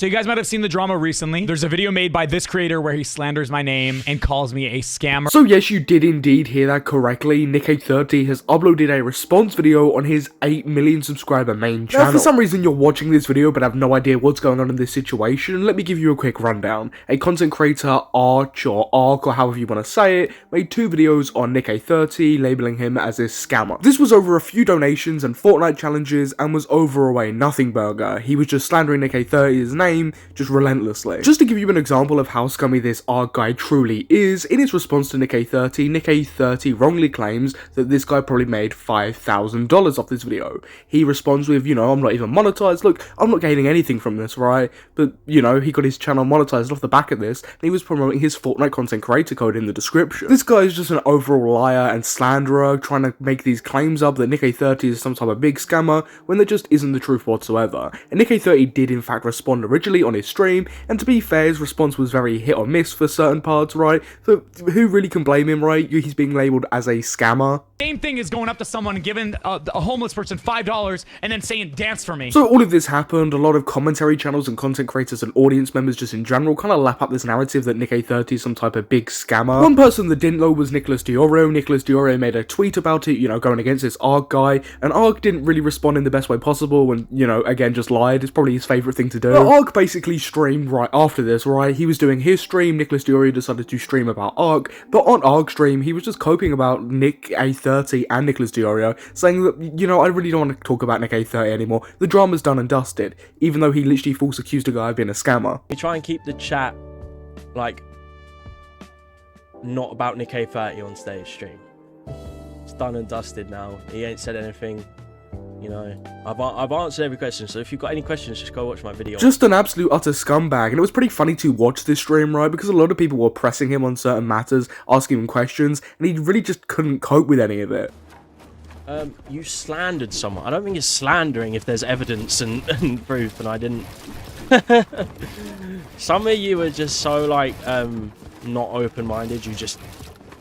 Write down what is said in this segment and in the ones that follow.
So you guys might have seen the drama recently. There's a video made by this creator where he slanders my name and calls me a scammer. So yes, you did indeed hear that correctly. Nick830 has uploaded a response video on his 8 million subscriber main channel. Now, for some reason you're watching this video but have no idea what's going on in this situation, let me give you a quick rundown. A content creator, arcch or however you want to say it, made 2 videos on Nick830 labeling him as a scammer. This was over a few donations and Fortnite challenges and was over a nothing burger. He was just slandering Nick830's name just relentlessly. Just to give you an example of how scummy this arc guy truly is, in his response to Nick830, Nick830 wrongly claims that this guy probably made $5,000 off this video. He responds with, you know, I'm not even monetized. Look, I'm not gaining anything from this, right? But, you know, he got his channel monetized off the back of this, and he was promoting his Fortnite content creator code in the description. This guy is just an overall liar and slanderer, trying to make these claims up that Nick830 is some type of big scammer, when there just isn't the truth whatsoever. And Nick830 did in fact respond originally on his stream, and to be fair, his response was very hit or miss for certain parts, right? So who really can blame him, right? He's being labeled as a scammer. Same thing as going up to someone and giving a homeless person $5 and then saying dance for me. So all of this happened. A lot of commentary channels and content creators and audience members just in general kind of lap up this narrative that Nick830 is some type of big scammer. One person that didn't know was Nicholas Diorio. Nicholas Diorio made a tweet about it, you know, going against this arc guy, and arc didn't really respond in the best way possible and, you know, again just lied. It's probably his favourite thing to do. But arc basically streamed right after this, right? He was doing his stream, Nicholas Diorio decided to stream about arc, but on arc's stream he was just coping about Nick830 and Nicholas Diorio, saying that, you know, I really don't want to talk about Nick830 anymore. The drama's done and dusted, even though he literally false accused a guy of being a scammer. We try and keep the chat, like, not about Nick830 on stage stream. It's done and dusted now. He ain't said anything. You know, I've answered every question, so if you've got any questions, just go watch my video. Just an absolute utter scumbag, and it was pretty funny to watch this stream, right, because a lot of people were pressing him on certain matters, asking him questions, and he really just couldn't cope with any of it. You slandered someone. I don't think it's slandering if there's evidence and proof, and I didn't. Some of you are just so, like, not open-minded. You just,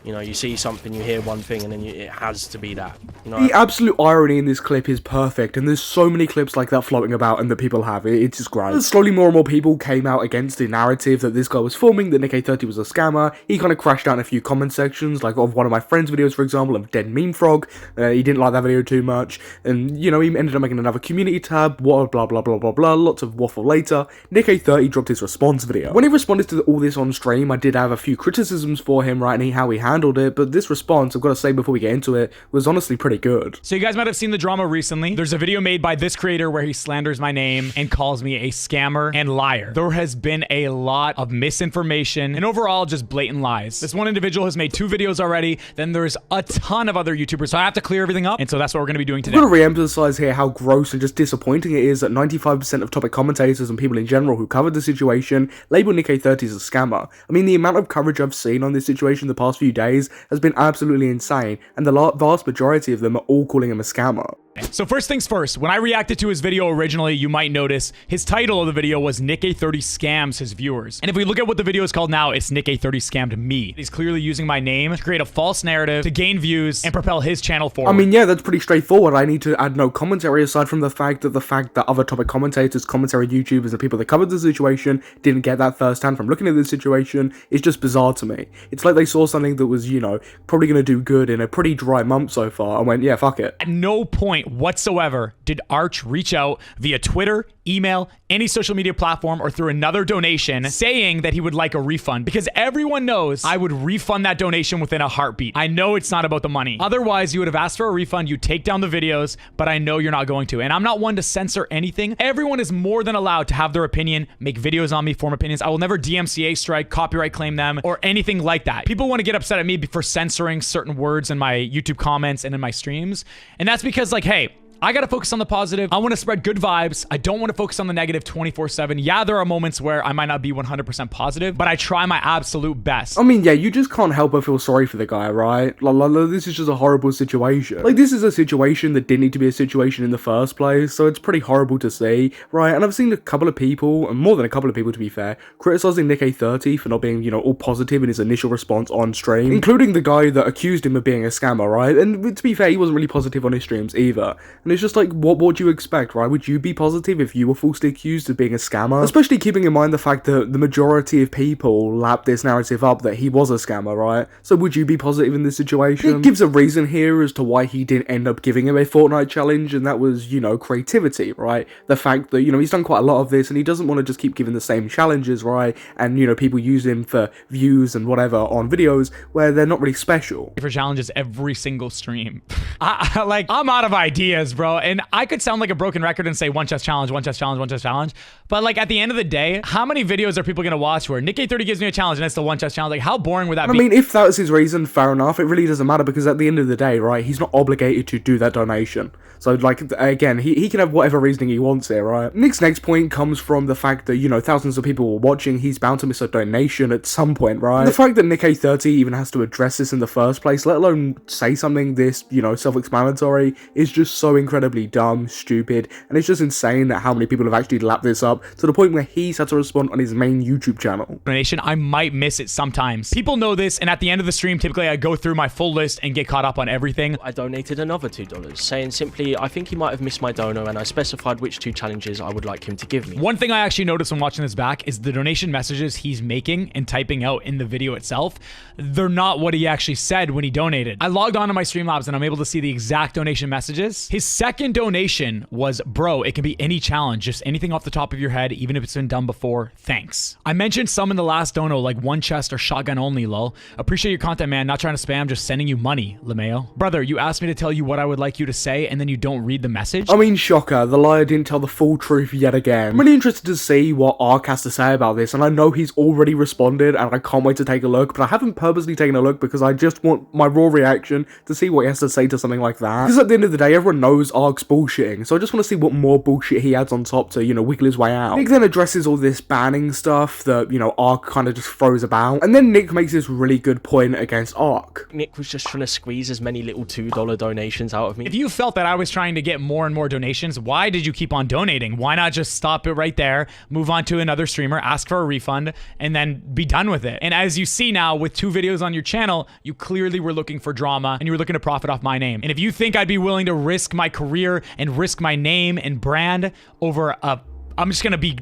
you know, you see something, you hear one thing, and then it has to be that. You know? The absolute irony in this clip is perfect, and there's so many clips like that floating about and that people have. It's just great. And slowly more and more people came out against the narrative that this guy was forming, that Nick830 was a scammer. He kind of crashed out in a few comment sections, like of one of my friends' videos, for example, of Dead Meme Frog. He didn't like that video too much, and, you know, he ended up making another community tab, blah, blah, blah, blah, blah, blah, lots of waffle later. Nick830 dropped his response video. When he responded to all this on stream, I did have a few criticisms for him, right, and how he handled it, but this response, I've got to say before we get into it, was honestly pretty good. So you guys might have seen the drama recently. There's a video made by this creator where he slanders my name and calls me a scammer and liar. There has been a lot of misinformation and overall just blatant lies. This one individual has made 2 videos already. Then there's a ton of other YouTubers, so I have to clear everything up. And so that's what we're going to be doing today. I'm going to re-emphasize here how gross and just disappointing it is that 95% of topic commentators and people in general who covered the situation label Nick830 as a scammer. I mean, the amount of coverage I've seen on this situation the past few days has been absolutely insane, and the vast majority of them are all calling him a scammer. So first things first, when I reacted to his video originally, you might notice his title of the video was Nick830 scams his viewers. And if we look at what the video is called now, it's Nick830 scammed me. He's clearly using my name to create a false narrative to gain views and propel his channel forward. I mean, yeah, that's pretty straightforward. I need to add no commentary aside from the fact that other topic commentators, commentary YouTubers, and people that covered the situation didn't get that firsthand from looking at this situation. It's just bizarre to me. It's like they saw something that was, you know, probably going to do good in a pretty dry month so far and went, yeah, fuck it. At no point whatsoever did Arch reach out via Twitter, email, any social media platform, or through another donation saying that he would like a refund, because everyone knows I would refund that donation within a heartbeat. I know it's not about the money. Otherwise, you would have asked for a refund, you take down the videos, but I know you're not going to. And I'm not one to censor anything. Everyone is more than allowed to have their opinion, make videos on me, form opinions. I will never DMCA strike, copyright claim them, or anything like that. People want to get upset at me for censoring certain words in my YouTube comments and in my streams. And that's because, like, hey, I gotta focus on the positive. I want to spread good vibes. I don't want to focus on the negative 24/7. Yeah, there are moments where I might not be 100% positive, but I try my absolute best. I mean, yeah, you just can't help but feel sorry for the guy, right? This is just a horrible situation. Like, this is a situation that didn't need to be a situation in the first place, so it's pretty horrible to see, right? And I've seen a couple of people, and more than a couple of people to be fair, criticizing Nick830 for not being, you know, all positive in his initial response on stream, including the guy that accused him of being a scammer, right? And to be fair, he wasn't really positive on his streams either. And And it's just like, what would you expect, right? Would you be positive if you were falsely accused of being a scammer? Especially keeping in mind the fact that the majority of people lap this narrative up that he was a scammer, right? So would you be positive in this situation? It gives a reason here as to why he didn't end up giving him a Fortnite challenge, and that was, you know, creativity, right? The fact that, you know, he's done quite a lot of this and he doesn't want to just keep giving the same challenges, right? And, you know, people use him for views and whatever on videos where they're not really special. For challenges every single stream. I'm out of ideas, bro. And I could sound like a broken record and say one chest challenge, one chest challenge, one chest challenge. But like at the end of the day, how many videos are people going to watch where Nick A30 gives me a challenge and it's the one chest challenge? Like how boring would that be? I mean, if that was his reason, fair enough. It really doesn't matter because at the end of the day, right, he's not obligated to do that donation. So like, again, he can have whatever reasoning he wants here, right? Nick's next point comes from the fact that, you know, thousands of people were watching. He's bound to miss a donation at some point, right? And the fact that Nick A30 even has to address this in the first place, let alone say something this, you know, self-explanatory, is just so incredibly dumb, stupid, and it's just insane that how many people have actually lapped this up to the point where he's had to respond on his main YouTube channel. Donation, I might miss it sometimes. People know this, and at the end of the stream, typically I go through my full list and get caught up on everything. I donated another $2, saying simply, I think he might have missed my dono, and I specified which 2 challenges I would like him to give me. One thing I actually noticed when watching this back is the donation messages he's making and typing out in the video itself, they're not what he actually said when he donated. I logged onto my Streamlabs and I'm able to see the exact donation messages. His second donation was, bro, it can be any challenge, just anything off the top of your head, even if it's been done before, thanks. I mentioned some in the last dono, like one chest or shotgun only, lol. Appreciate your content, man, not trying to spam, just sending you money, lmao. Brother, you asked me to tell you what I would like you to say and then you don't read the message? I mean, shocker, the liar didn't tell the full truth yet again. I'm really interested to see what arcch has to say about this, and I know he's already responded and I can't wait to take a look, but I haven't purposely taken a look because I just want my raw reaction to see what he has to say to something like that. Because at the end of the day, everyone knows arcch's bullshitting, so I just want to see what more bullshit he adds on top to, you know, wiggle his way out. Nick then addresses all this banning stuff that, you know, arcch kind of just throws about, and then Nick makes this really good point against arcch. Nick was just trying to squeeze as many little $2 donations out of me. If you felt that I was trying to get more and more donations, why did you keep on donating? Why not just stop it right there, move on to another streamer, ask for a refund, and then be done with it? And as you see now, with 2 videos on your channel, you clearly were looking for drama and you were looking to profit off my name. And if you think I'd be willing to risk my career and risk my name and brand over I'm just gonna be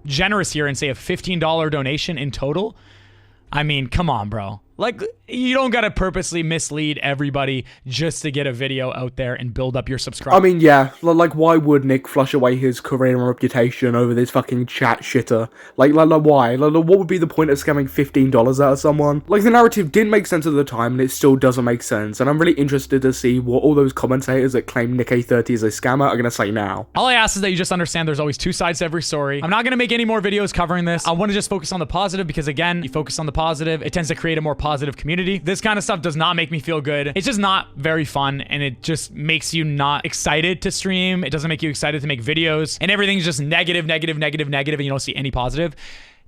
generous here and say a $15 donation in total, I mean, come on, bro. Like, you don't gotta purposely mislead everybody just to get a video out there and build up your subscribers. I mean, yeah, like, why would Nick flush away his career and reputation over this fucking chat shitter? Like why? Like, what would be the point of scamming $15 out of someone? Like, the narrative didn't make sense at the time, and it still doesn't make sense, and I'm really interested to see what all those commentators that claim Nick A30 is a scammer are gonna say now. All I ask is that you just understand there's always 2 sides to every story. I'm not gonna make any more videos covering this. I wanna just focus on the positive because, again, you focus on the positive, it tends to create a more positive community. This kind of stuff does not make me feel good. It's just not very fun, and it just makes you not excited to stream. It doesn't make you excited to make videos, and everything's just negative, negative, negative, negative, and you don't see any positive.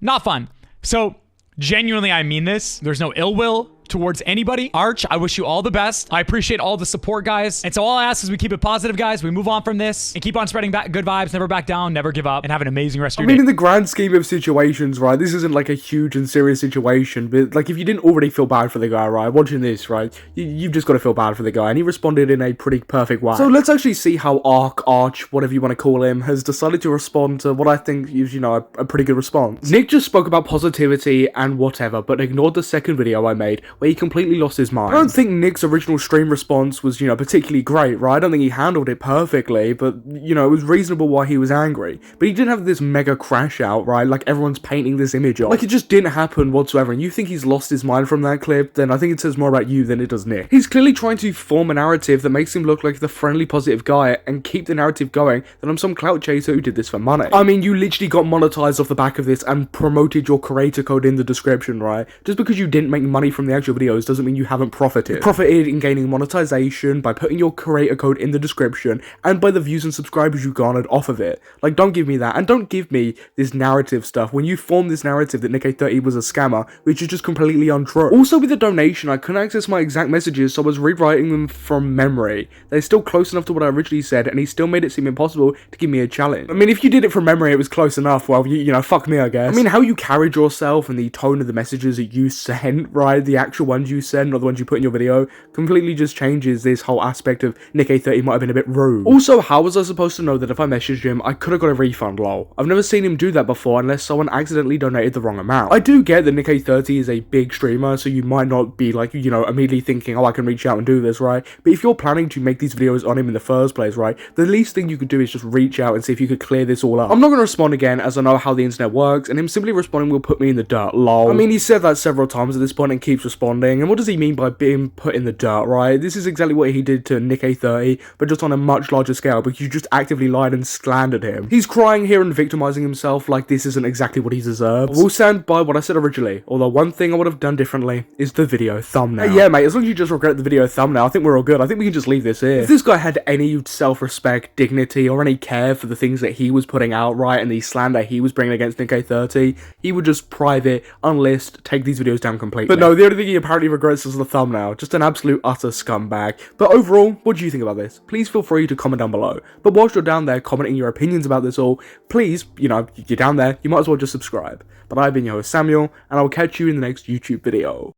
Not fun. So genuinely, I mean this. There's no ill will towards anybody. Arch, I wish you all the best. I appreciate all the support, guys. And so all I ask is we keep it positive, guys. We move on from this and keep on spreading back good vibes, never back down, never give up, and have an amazing rest of your day. I mean, in the grand scheme of situations, right, this isn't like a huge and serious situation, but like if you didn't already feel bad for the guy, right, watching this, right, you've just got to feel bad for the guy, and he responded in a pretty perfect way. So let's actually see how arcch, whatever you want to call him, has decided to respond to what I think is, you know, a pretty good response. Nick just spoke about positivity and whatever, but ignored the second video I made, where he completely lost his mind. I don't think Nick's original stream response was, you know, particularly great, right? I don't think he handled it perfectly, but, you know, it was reasonable why he was angry. But he didn't have this mega crash out, right? Like everyone's painting this image of. Like, it just didn't happen whatsoever, and you think he's lost his mind from that clip, then I think it says more about you than it does Nick. He's clearly trying to form a narrative that makes him look like the friendly, positive guy, and keep the narrative going that I'm some clout chaser who did this for money. I mean, you literally got monetized off the back of this and promoted your creator code in the description, right? Just because you didn't make money from the actual videos doesn't mean you haven't profited. You profited in gaining monetization by putting your creator code in the description and by the views and subscribers you garnered off of it. Like, don't give me that, and don't give me this narrative stuff when you formed this narrative that Nick A30 was a scammer, which is just completely untrue. Also, with the donation, I couldn't access my exact messages, so I was rewriting them from memory. They're still close enough to what I originally said, and he still made it seem impossible to give me a challenge. I mean, if you did it from memory, it was close enough. Well, you know, fuck me, I guess. I mean, how you carried yourself and the tone of the messages that you sent, right? The actual actual ones you said, not the ones you put in your video, completely just changes this whole aspect of Nick830 might have been a bit rude. Also, how was I supposed to know that if I messaged him, I could have got a refund, lol? I've never seen him do that before unless someone accidentally donated the wrong amount. I do get that Nick830 is a big streamer, so you might not be like, you know, immediately thinking, oh, I can reach out and do this, right? But if you're planning to make these videos on him in the first place, right, the least thing you could do is just reach out and see if you could clear this all up. I'm not going to respond again, as I know how the internet works, and him simply responding will put me in the dirt, lol. I mean, he said that several times at this point and keeps responding, and what does he mean by being put in the dirt, right? This is exactly what he did to Nick830, but just on a much larger scale, because you just actively lied and slandered him. He's crying here and victimizing himself like this isn't exactly what he deserves. I will stand by what I said originally, although one thing I would have done differently is the video thumbnail. Hey, yeah, mate, as long as you just regret the video thumbnail, I think we're all good. I think we can just leave this here. If this guy had any self-respect, dignity, or any care for the things that he was putting out, right, and the slander he was bringing against Nick830, he would just private, unlist, take these videos down completely. But no, the only thing he apparently regrets is the thumbnail. Just an absolute utter scumbag. But overall, what do you think about this? Please feel free to comment down below. But whilst you're down there commenting your opinions about this all, please, you know, you're down there, you might as well just subscribe. But I've been your host Samuel, and I will catch you in the next YouTube video.